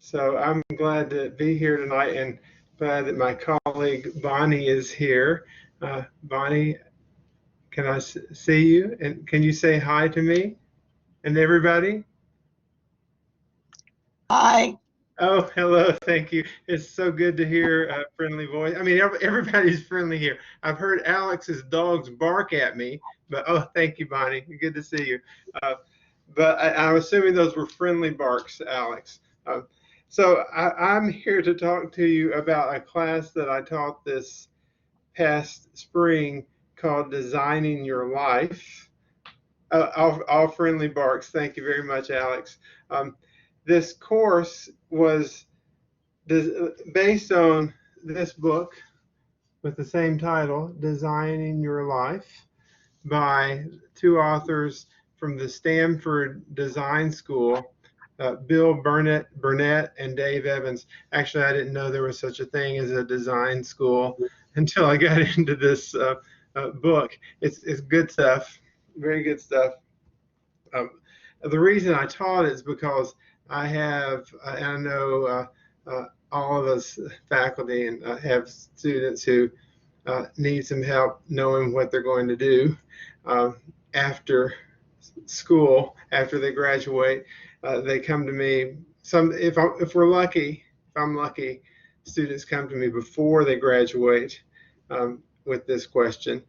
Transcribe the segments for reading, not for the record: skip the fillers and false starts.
So I'm glad to be here tonight and glad that my colleague Bonnie is here. Bonnie, can I see you? And can you say hi to me and everybody? Hi. Oh, hello. Thank you. It's so good to hear a friendly voice. I mean, everybody's friendly here. I've heard Alex's dogs bark at me, but oh, thank you, Bonnie. Good to see you. Uh, but I'm assuming those were friendly barks, Alex. So I'm here to talk to you about a class that I taught this past spring called Designing Your Life. All friendly barks. Thank you very much, Alex. This course was based on this book with the same title, Designing Your Life, by two authors from the Stanford Design School, Bill Burnett and Dave Evans. Actually, I didn't know there was such a thing as a design school until I got into this book. It's good stuff, very good stuff. The reason I taught it is because I have, and I know all of us faculty and have students who need some help knowing what they're going to do after school, after they graduate. They come to me. If we're lucky, if I'm lucky, students come to me before they graduate with this question.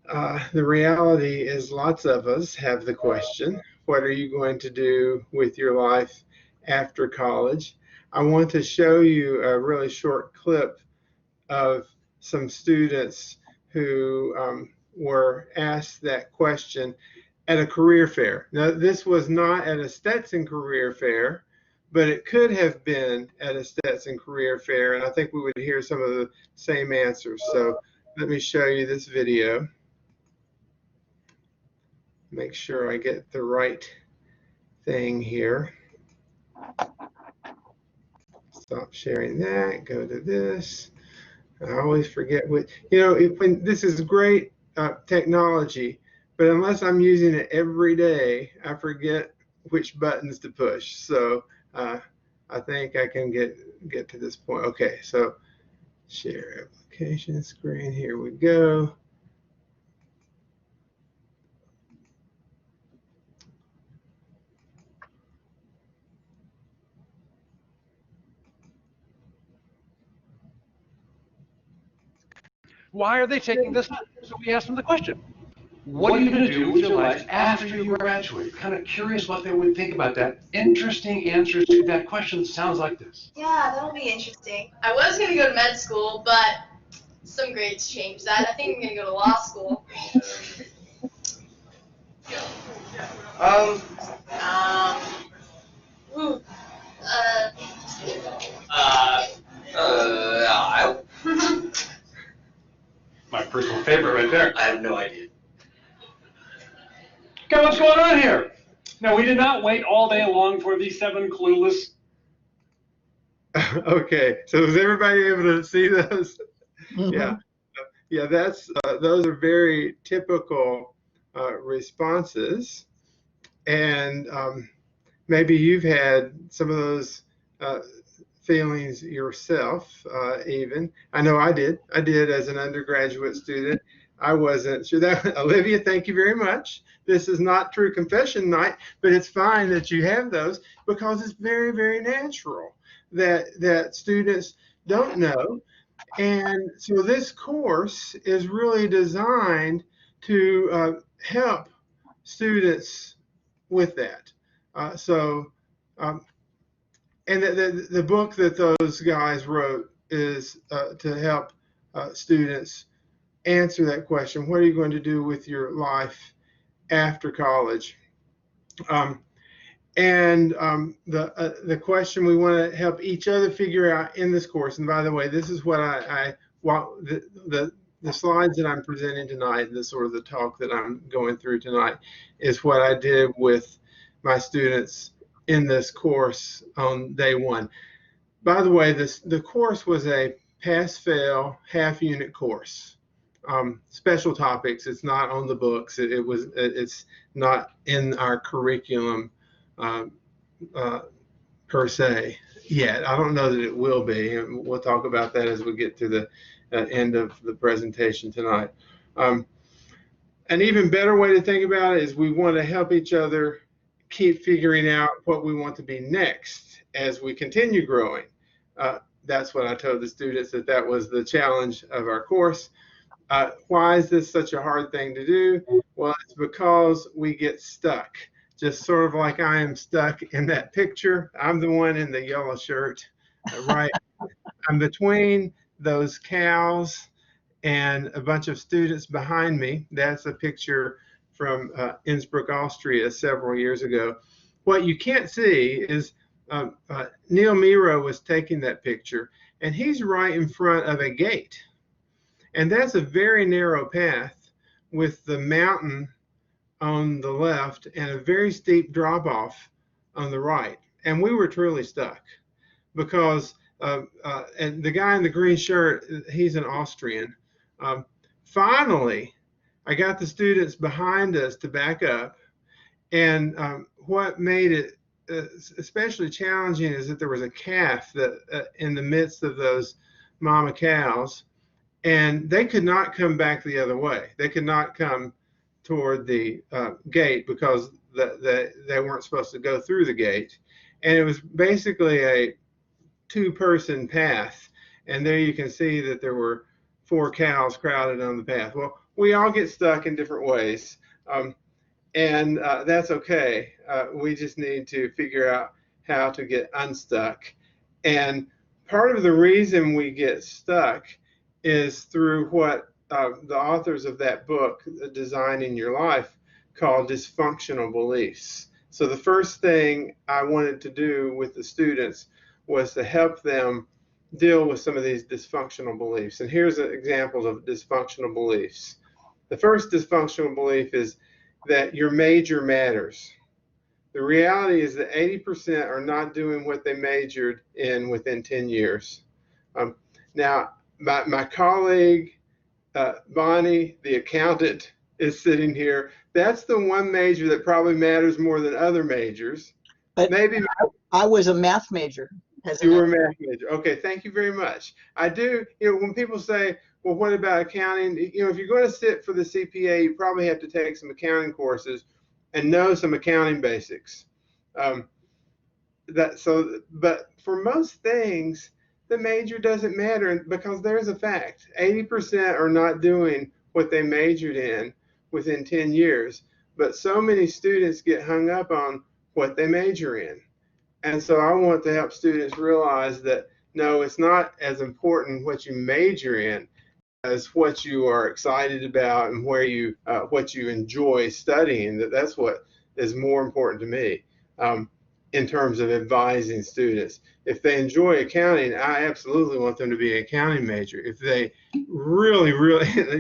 The reality is lots of us have the question, what are you going to do with your life after college? I want to show you a really short clip of some students who were asked that question at a career fair. Now, this was not at a Stetson career fair, but it could have been at a Stetson career fair, and I think we would hear some of the same answers. So let me show you this video. Make sure I get the right thing here. Stop sharing that, go to this. I always forget what, when this is great technology, but unless I'm using it every day, I forget which buttons to push. So I think I can get to this point. Okay, so share application screen, here we go. Why are they taking this? So we asked them the question. What are you going to do with your life after you graduate? Kind of curious what they would think about that. Interesting answers to that question sounds like this. Yeah, that'll be interesting. I was going to go to med school, but some grades changed that. I think I'm going to go to law school. My personal favorite right there. I have no idea. Okay, what's going on here? Now, we did not wait all day long for these 7 clueless. Okay, so is everybody able to see those? Mm-hmm. Yeah, that's those are very typical responses, and maybe you've had some of those feelings yourself. Even I know I did as an undergraduate student. I wasn't sure that. Olivia, thank you very much. This is not true confession night, but it's fine that you have those because it's very, very natural that students don't know. And so this course is really designed to help students with that. And the book that those guys wrote is to help students answer that question. What are you going to do with your life after college? The question we want to help each other figure out in this course. And by the way, this is what the slides that I'm presenting tonight, the sort of the talk that I'm going through tonight, is what I did with my students in this course on day 1. By the way, the course was a pass-fail half-unit course. Special topics. It's not on the books. It's not in our curriculum per se yet. I don't know that it will be. And we'll talk about that as we get to the end of the presentation tonight. Um, an even better way to think about it is we want to help each other keep figuring out what we want to be next as we continue growing. That's what I told the students, that was the challenge of our course. Why is this such a hard thing to do? Well, it's because we get stuck, just sort of like I am stuck in that picture. I'm the one in the yellow shirt, right? I'm between those cows and a bunch of students behind me. That's a picture from Innsbruck, Austria, several years ago. What you can't see is Neil Miro was taking that picture, and he's right in front of a gate. And that's a very narrow path with the mountain on the left and a very steep drop off on the right. And we were truly stuck because, and the guy in the green shirt, he's an Austrian. Um, Finally, I got the students behind us to back up. And what made it especially challenging is that there was a calf that in the midst of those mama cows, and they could not come back the other way. They could not come toward the gate because they weren't supposed to go through the gate. And it was basically a two-person path. And there you can see that there were 4 cows crowded on the path. Well, we all get stuck in different ways. And that's okay. We just need to figure out how to get unstuck. And part of the reason we get stuck is through what the authors of that book, Designing Your Life, call dysfunctional beliefs. So the first thing I wanted to do with the students was to help them deal with some of these dysfunctional beliefs. And here's examples of dysfunctional beliefs. The first dysfunctional belief is that your major matters. The reality is that 80% are not doing what they majored in within 10 years. Now, my colleague, Bonnie, the accountant, is sitting here. That's the one major that probably matters more than other majors. But maybe I was a math major. You were a math major. Okay, thank you very much. I do, when people say, well, what about accounting? If you're going to sit for the CPA, you probably have to take some accounting courses and know some accounting basics. But for most things, the major doesn't matter because there's a fact. 80% are not doing what they majored in within 10 years. But so many students get hung up on what they major in. And so I want to help students realize that, no, it's not as important what you major in as what you are excited about and what you enjoy studying. That's what is more important to me in terms of advising students. If they enjoy accounting, I absolutely want them to be an accounting major. If they really,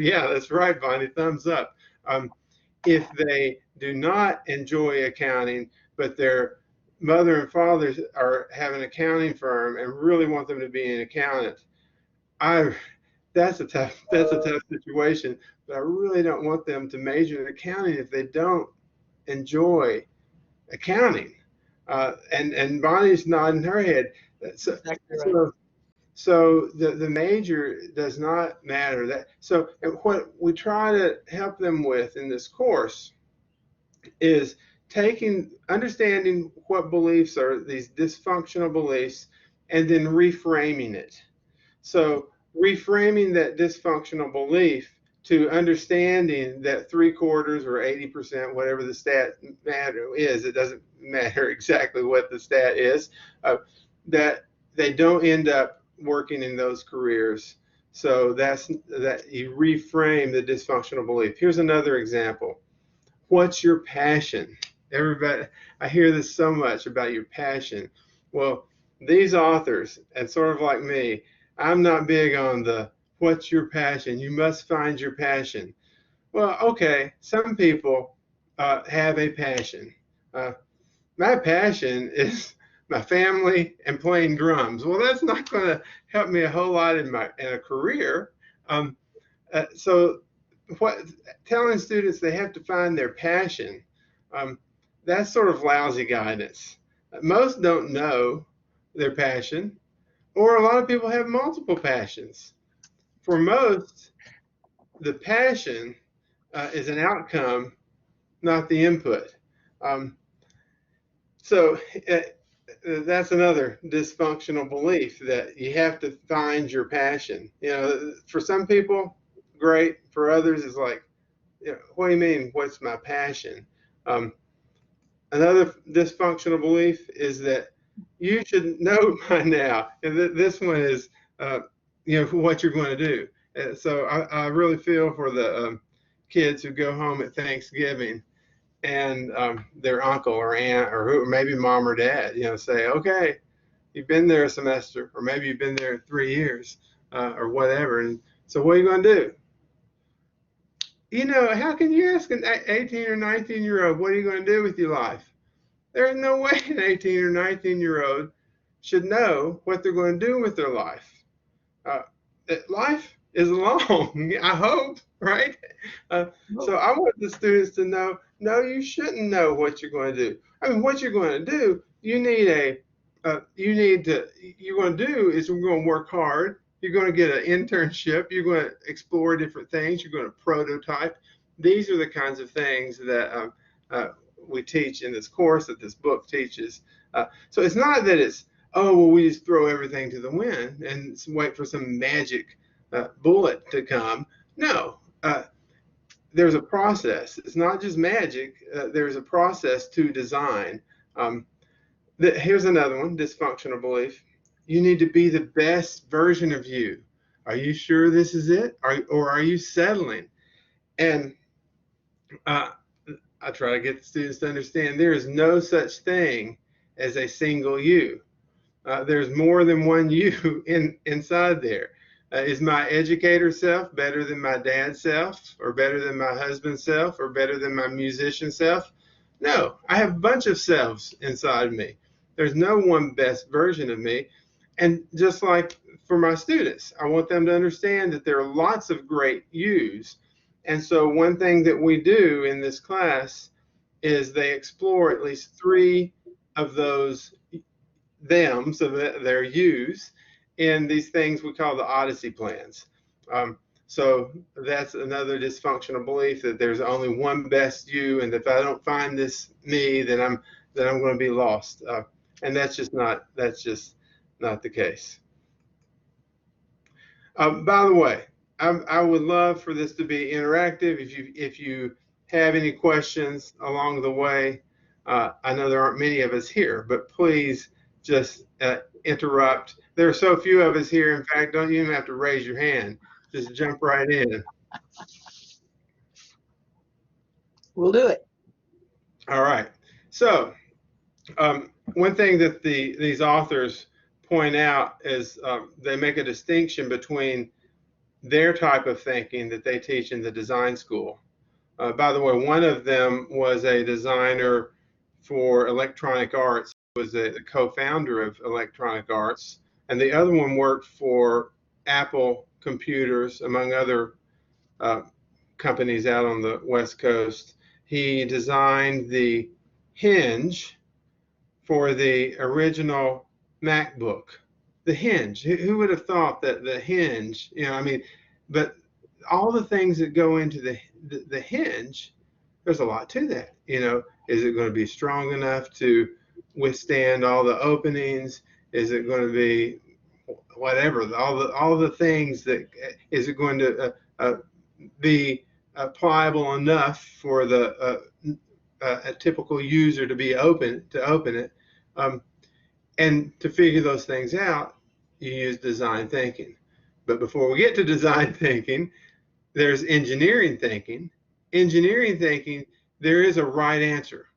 yeah, that's right, Bonnie, thumbs up. If they do not enjoy accounting, but they're mother and father have an accounting firm and really want them to be an accountant, that's a tough situation. But I really don't want them to major in accounting if they don't enjoy accounting. And Bonnie's nodding her head. So, exactly right. So the major does not matter. So what we try to help them with in this course is understanding what beliefs are these dysfunctional beliefs and then reframing it. So reframing that dysfunctional belief to understanding that 3/4 or 80%, whatever the stat matter is, it doesn't matter exactly what the stat is, that they don't end up working in those careers. So that you reframe the dysfunctional belief. Here's another example. What's your passion? Everybody, I hear this so much about your passion. Well, these authors, and sort of like me, I'm not big on the what's your passion? You must find your passion. Well, okay, some people have a passion. My passion is my family and playing drums. Well, that's not going to help me a whole lot in a career. So telling students they have to find their passion, that's sort of lousy guidance. Most don't know their passion, or a lot of people have multiple passions. For most, the passion is an outcome, not the input. Um, so that's another dysfunctional belief, that you have to find your passion. For some people, great. For others, it's like, what do you mean? What's my passion? Um, Another dysfunctional belief is that you should know by now, and this one is, what you're going to do. So I really feel for the kids who go home at Thanksgiving and their uncle or aunt or maybe mom or dad, say, okay, you've been there a semester, or maybe you've been there 3 years, or whatever. And so what are you going to do? How can you ask an 18 or 19-year-old, what are you going to do with your life? There's no way an 18 or 19-year-old should know what they're going to do with their life. Uh, Life is long, I hope, right? So I want the students to know, no, you shouldn't know what you're going to do. I mean, what you're going to do, you're going to do is we're going to work hard. You're going to get an internship. You're going to explore different things. You're going to prototype. These are the kinds of things that we teach in this course, that this book teaches. So it's not that it's, oh, well, we just throw everything to the wind and wait for some magic bullet to come. No, there's a process. It's not just magic. There's a process to design. Here's another one, dysfunctional belief. You need to be the best version of you. Are you sure this is it? Or are you settling? And I try to get the students to understand there is no such thing as a single you. There's more than one you inside there. Is my educator self better than my dad's self, or better than my husband's self, or better than my musician self? No, I have a bunch of selves inside me. There's no one best version of me. And just like for my students, I want them to understand that there are lots of great yous. And so one thing that we do in this class is they explore at least 3 of those thems of their yous in these things we call the Odyssey plans. So that's another dysfunctional belief, that there's only one best you, and if I don't find this me, then I'm going to be lost. And that's just not the case. By the way, I would love for this to be interactive. If you have any questions along the way, I know there aren't many of us here, but please just interrupt. There are so few of us here. In fact, don't even have to raise your hand. Just jump right in. We'll do it. All right. So one thing that these authors point out is they make a distinction between their type of thinking that they teach in the design school. By the way, one of them was a designer for Electronic Arts, was the co-founder of Electronic Arts, and the other one worked for Apple Computers, among other companies out on the West Coast. He designed the hinge for the original MacBook. The hinge. Who would have thought that the hinge, but all the things that go into the hinge, there's a lot to that. Is it going to be strong enough to withstand all the openings? Is it going to be whatever, all the things that, is it going to be pliable enough for a typical user to open it? And to figure those things out, you use design thinking. But before we get to design thinking, there's engineering thinking. Engineering thinking, there is a right answer.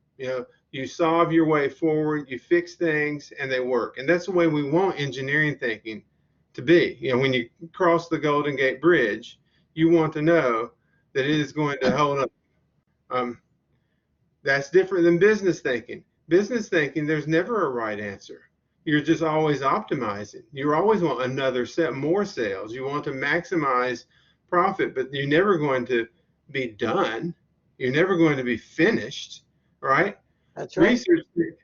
You solve your way forward, you fix things, and they work. And that's the way we want engineering thinking to be. When you cross the Golden Gate Bridge, you want to know that it is going to hold up. That's different than business thinking. Business thinking, there's never a right answer. You're just always optimizing. You always want more sales. You want to maximize profit, but you're never going to be done. You're never going to be finished, right? That's right.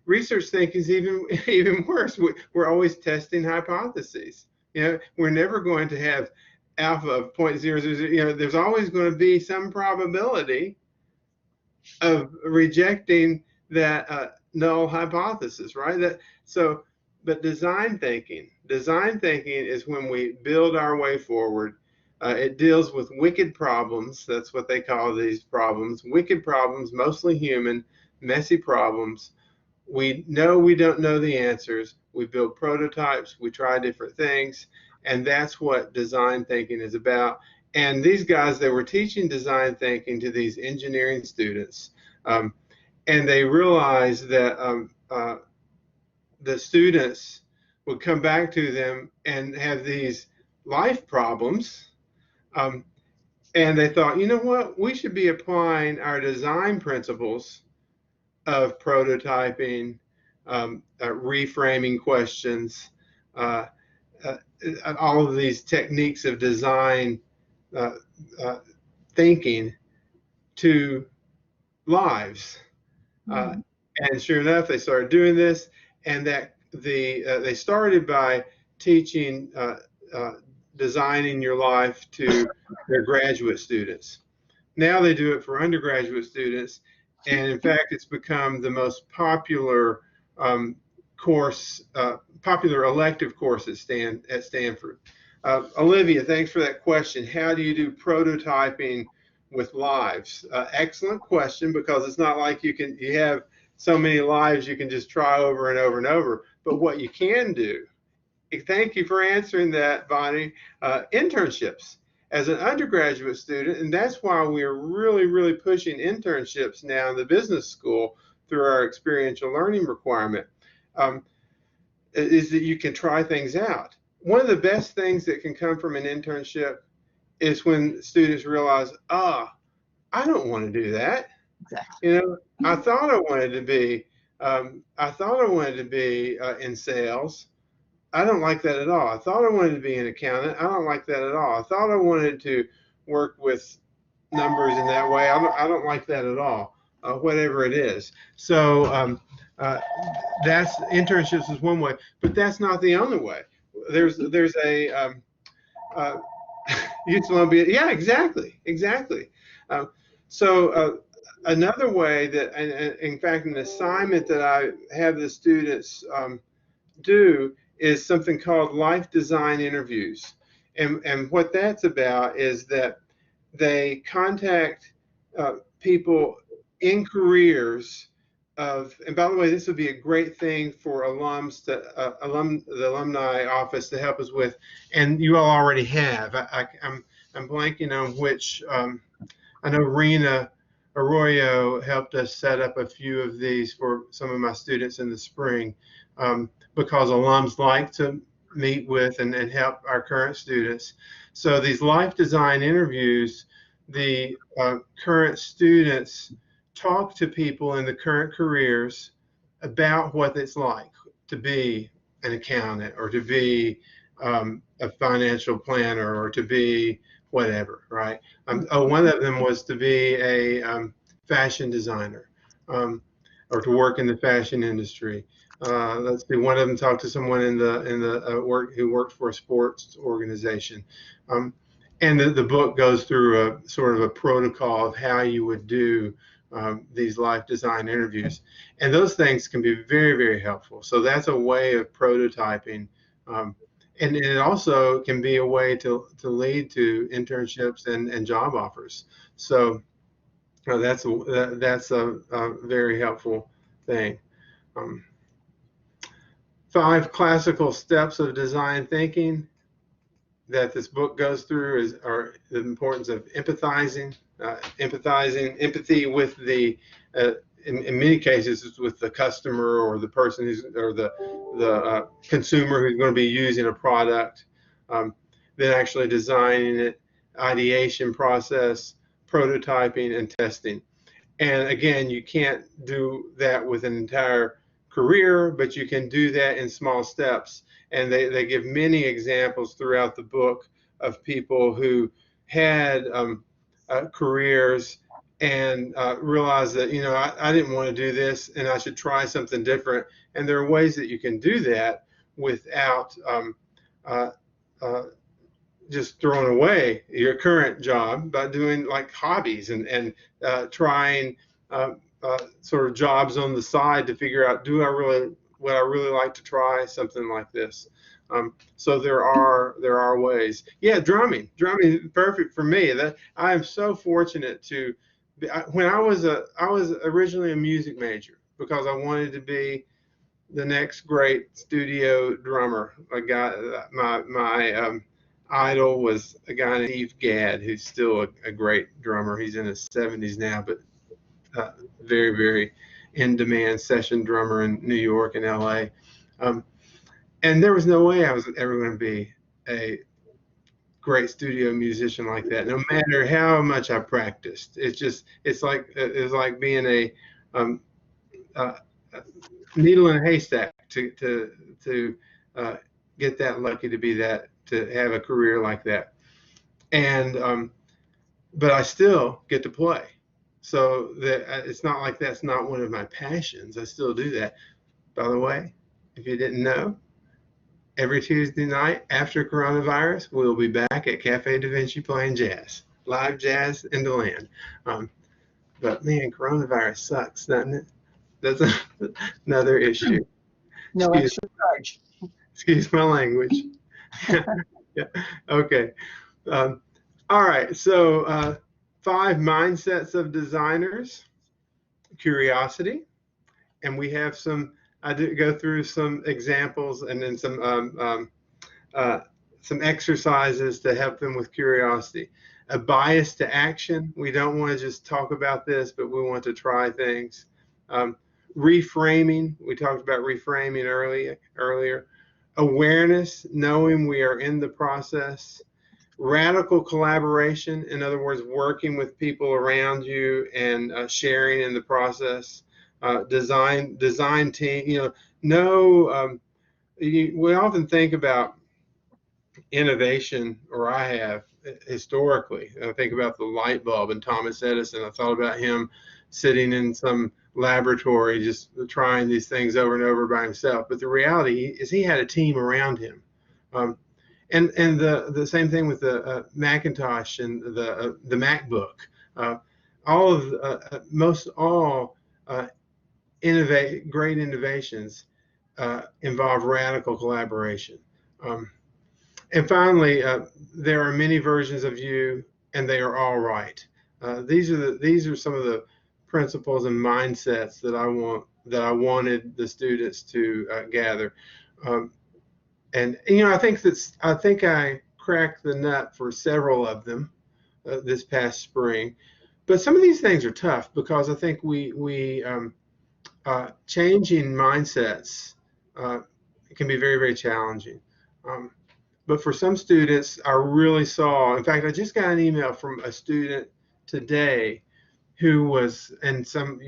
Research thinking is even worse. We're always testing hypotheses. We're never going to have alpha of 0.000. There's always going to be some probability of rejecting that null hypothesis, right? But design thinking is when we build our way forward. It deals with wicked problems. That's what they call these problems. Wicked problems, mostly human, messy problems. We know we don't know the answers. We build prototypes. We try different things. And that's what design thinking is about. And these guys, they were teaching design thinking to these engineering students. And they realized that the students would come back to them and have these life problems. And they thought, you know what, we should be applying our design principles of prototyping, reframing questions, all of these techniques of design thinking to lives. And sure enough, they started doing this, and that they started by teaching designing your life to their graduate students. Now they do it for undergraduate students, and in fact, it's become the most popular popular elective course at Stanford. Olivia, thanks for that question. How do you do prototyping with lives? Excellent question, because it's not like you have so many lives you can just try over and over and over. But what you can do, thank you for answering that, Bonnie, internships. As an undergraduate student, and that's why we're really, really pushing internships now in the business school through our experiential learning requirement, is that you can try things out. One of the best things that can come from an internship is when students realize, I don't want to do that. Exactly. I thought I wanted to be in sales. I don't like that at all. I thought I wanted to be an accountant. I don't like that at all. I thought I wanted to work with numbers in that way. I don't like that at all, whatever it is. So that's internships is one way, but that's not the only way. There's a youth Olympiad. Yeah, exactly. So another way that, and in fact, an assignment that I have the students do is something called life design interviews. And what that's about is that they contact people in careers and by the way, this would be a great thing for alums, the alumni office to help us with, and you all already have. I'm blanking on which. I know Rena Arroyo helped us set up a few of these for some of my students in the spring, because alums like to meet with and help our current students. So these life design interviews, the current students talk to people in the current careers about what it's like to be an accountant, or to be a financial planner, or to be whatever, right? One of them was to be a fashion designer, or to work in the fashion industry. Let's see. One of them talked to someone in the who worked for a sports organization, and the book goes through a sort of a protocol of how you would do these life design interviews, and those things can be very, very helpful. So that's a way of prototyping, and it also can be a way to lead to internships and job offers. So that's a very helpful thing. 5 classical steps of design thinking that this book goes through are the importance of empathy with the, in many cases, it's with the customer, or the person or the consumer who's going to be using a product. Then actually designing it, ideation process, prototyping, and testing. And again, you can't do that with an entire career, but you can do that in small steps. And they give many examples throughout the book of people who had careers and realized that, I didn't want to do this and I should try something different. And there are ways that you can do that without uh, uh, just throwing away your current job, by doing like hobbies and trying sort of jobs on the side to figure out, would I really like to try something like this? So there are ways. Yeah, drumming is perfect for me. That I am so fortunate to when I was originally a music major because I wanted to be the next great studio drummer. A guy, my idol was a guy named Steve Gadd, who's still a great drummer. He's in his 70s now, but very, very in demand session drummer in New York and LA. And there was no way I was ever going to be a great studio musician like that, no matter how much I practiced. It's like being a needle in a haystack to get that lucky to have a career like that. And but I still get to play. So that it's not like that's not one of my passions. I still do that. By the way, if you didn't know, every Tuesday night after coronavirus, we'll be back at Cafe Da Vinci playing jazz, live jazz in the land. But man, coronavirus sucks, doesn't it? That's another issue. No extra charge. Excuse my language. Yeah. Okay. All right. So 5 mindsets of designers: curiosity, and we have some. I did go through some examples and then some exercises to help them with curiosity. A bias to action. We don't want to just talk about this, but we want to try things. Reframing. We talked about reframing earlier. Awareness, knowing we are in the process. Radical collaboration, in other words, working with people around you and sharing in the process. Design team. We often think about innovation, or I have historically. I think about the light bulb and Thomas Edison. I thought about him sitting in some laboratory just trying these things over and over by himself. But the reality is he had a team around him. And the same thing with the Macintosh and the MacBook. Most all great innovations involve radical collaboration. And finally, there are many versions of you, and they are all right. These are some of the principles and mindsets that I wanted the students to gather. And I think I cracked the nut for several of them this past spring. But some of these things are tough because I think changing mindsets can be very, very challenging. But for some students, I really saw. In fact, I just got an email from a student today who was, and some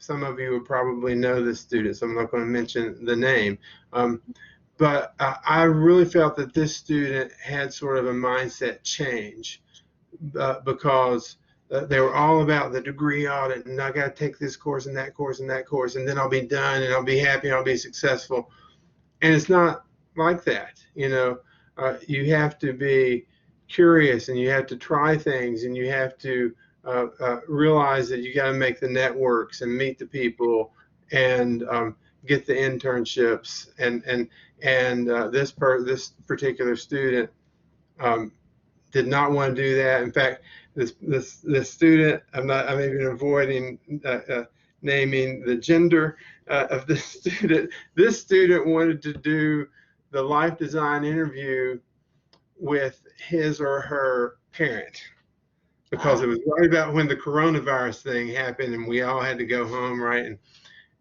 of you would probably know this student, so I'm not going to mention the name. But I really felt that this student had sort of a mindset change because they were all about the degree audit, and I got to take this course and that course and that course, and then I'll be done and I'll be happy and I'll be successful. And it's not like that. You have to be curious and you have to try things and you have to realize that you got to make the networks and meet the people and get the internships and this particular student did not want to do that. In fact, this student, I'm even avoiding naming the gender of this student. This student wanted to do the life design interview with his or her parent because it was right about when the coronavirus thing happened and we all had to go home, right?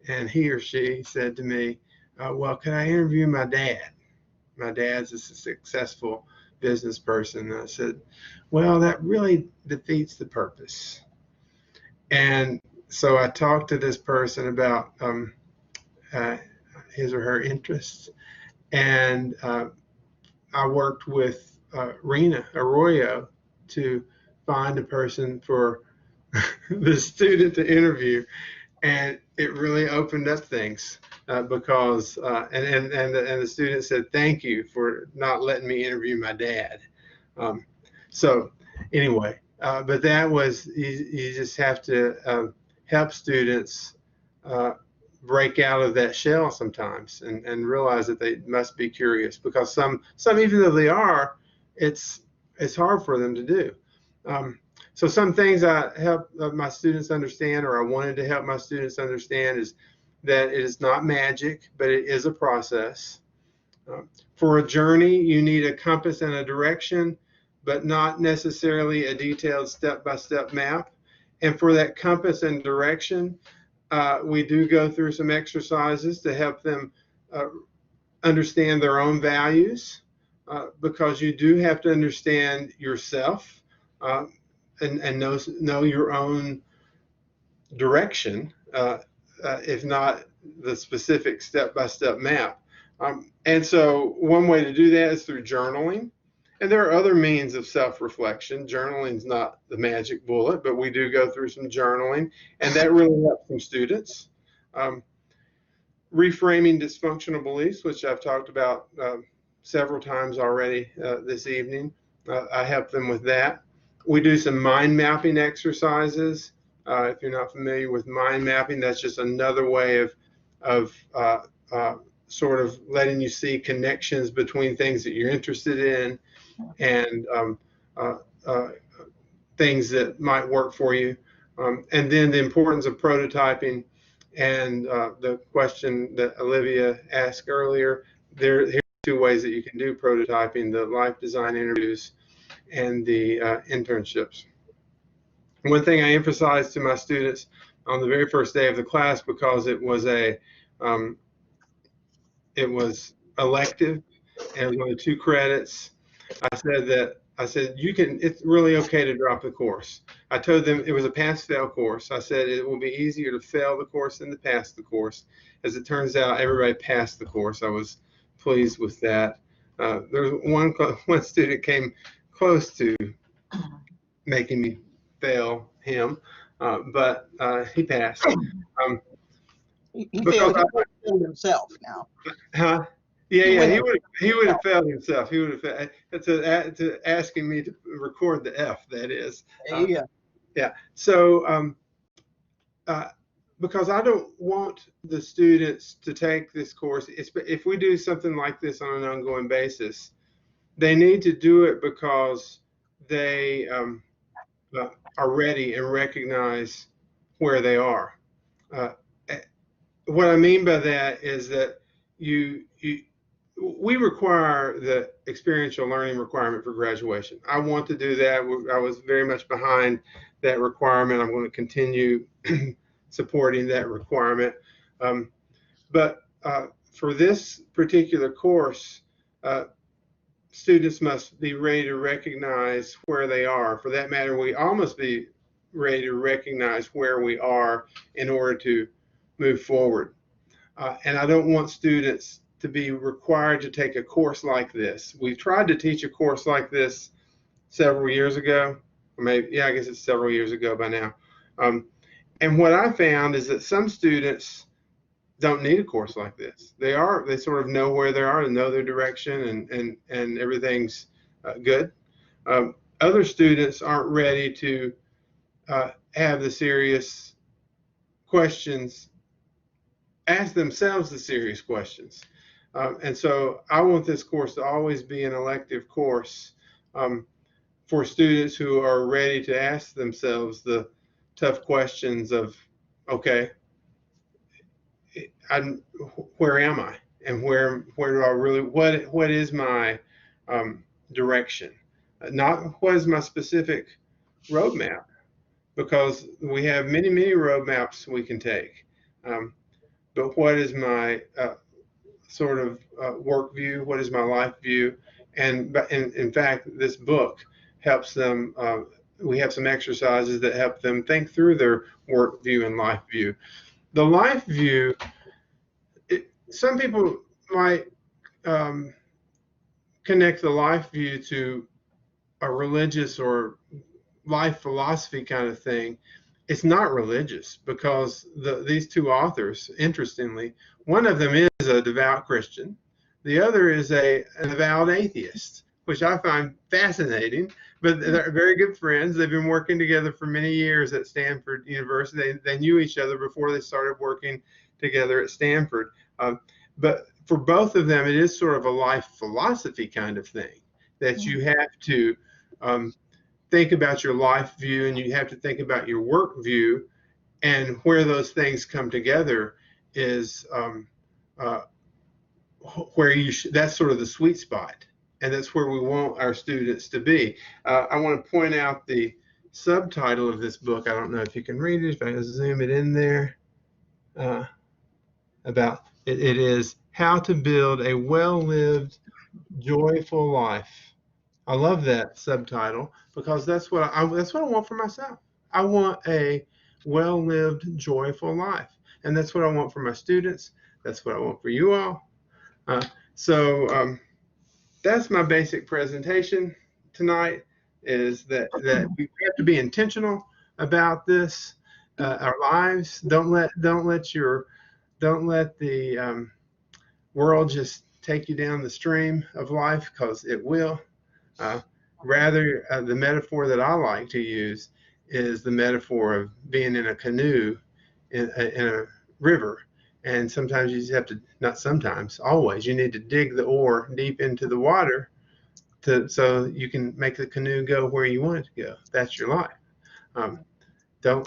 And he or she said to me, well, can I interview my dad? My dad's a successful business person. And I said, well, that really defeats the purpose. And so I talked to this person about his or her interests. And I worked with Rena Arroyo to find a person for the student to interview, and it really opened up things because and the student said, "Thank you for not letting me interview my dad." Um, so anyway, but that was you just have to help students break out of that shell sometimes and realize that they must be curious, because some even though they are, it's hard for them to do. So some things I help my students understand, or I wanted to help my students understand, is that it is not magic, but it is a process. For a journey, you need a compass and a direction, but not necessarily a detailed step-by-step map. And for that compass and direction, we do go through some exercises to help them understand their own values, because you do have to understand yourself and know your own direction, if not the specific step-by-step map. And so one way to do that is through journaling. And there are other means of self-reflection. Journaling is not the magic bullet, but we do go through some journaling, and that really helps some students. Reframing dysfunctional beliefs, which I've talked about several times already this evening. I help them with that. We do some mind mapping exercises. If you're not familiar with mind mapping, that's just another way of sort of letting you see connections between things that you're interested in and things that might work for you. And then the importance of prototyping, and the question that Olivia asked earlier. Here's two ways that you can do prototyping: the life design interviews and the internships. One thing I emphasized to my students on the very first day of the class, because it was elective and it was only 2 credits, I said it's really okay to drop the course. I told them it was a pass-fail course. I said it will be easier to fail the course than to pass the course. As it turns out, everybody passed the course. I was pleased with that. There was one student came close to making me fail him, but he passed. He failed himself now. Huh? Yeah, he would have failed himself. He would have failed. To asking me to record the F, that is. There you go. Yeah. So because I don't want the students to take this course, if we do something like this on an ongoing basis, they need to do it because they are ready and recognize where they are. What I mean by that is that we require the experiential learning requirement for graduation. I want to do that. I was very much behind that requirement. I'm going to continue supporting that requirement. But for this particular course, students must be ready to recognize where they are. For that matter, we all must be ready to recognize where we are in order to move forward. And I don't want students to be required to take a course like this. We've tried to teach a course like this several years ago, or maybe, yeah, I guess it's several years ago by now. And what I found is that some students don't need a course like this. They sort of know where they are and know their direction, and everything's good. Other students aren't ready to have the serious questions, ask themselves the serious questions. And so I want this course to always be an elective course for students who are ready to ask themselves the tough questions of, okay, where am I? And where do I really, what is my direction? Not what is my specific roadmap, because we have many roadmaps we can take. But what is my sort of work view? What is my life view? And in fact, this book helps them. We have some exercises that help them think through their work view and life view. The life view, some people might connect the life view to a religious or life philosophy kind of thing. it's not religious, because these two authors, interestingly, one of them is a devout Christian, the other is an avowed atheist, which I find fascinating. But they're very good friends. They've been working together for many years at Stanford University. They knew each other before they started working together at Stanford. But for both of them, it is sort of a life philosophy kind of thing, that you have to think about your life view, and you have to think about your work view, and where those things come together is where that's sort of the sweet spot, and that's where we want our students to be. I want to point out the subtitle of this book. I don't know if you can read it, if I can zoom it in there. About it is How to Build a Well-Lived, Joyful Life. I love that subtitle, because that's what I want for myself. I want a well-lived, joyful life, and that's what I want for my students. That's what I want for you all. So that's my basic presentation tonight. Is that we have to be intentional about this, our lives. Don't let the world just take you down the stream of life, because it will. Rather, the metaphor that I like to use is the metaphor of being in a canoe in a river. And sometimes you just have to, not sometimes, always, you need to dig the oar deep into the water so you can make the canoe go where you want it to go. That's your life.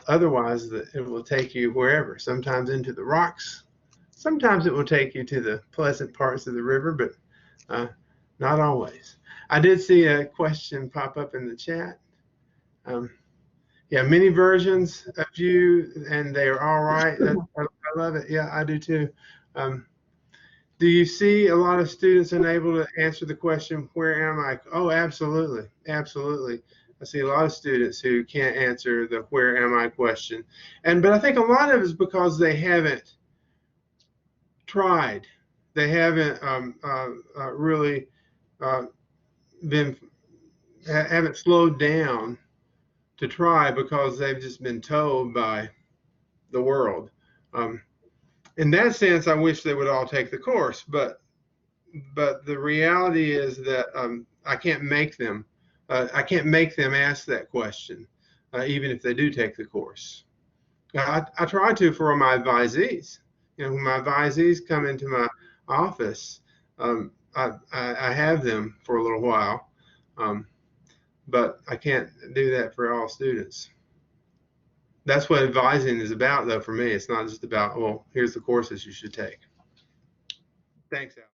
Otherwise, it will take you wherever, sometimes into the rocks. Sometimes it will take you to the pleasant parts of the river, but not always. I did see a question pop up in the chat. Yeah, many versions of you, and they are all right. I love it. Yeah, I do too. Do you see a lot of students unable to answer the question, where am I? Oh, absolutely. Absolutely. I see a lot of students who can't answer the where am I question. But I think a lot of it is because they haven't tried. They haven't really haven't slowed down to try, because they've just been told by the world. In that sense, I wish they would all take the course, but the reality is that I can't make them. I can't make them ask that question, even if they do take the course. I try to for my advisees. When my advisees come into my office, I have them for a little while, but I can't do that for all students. That's what advising is about, though, for me. It's not just about, well, here's the courses you should take. Thanks, Al.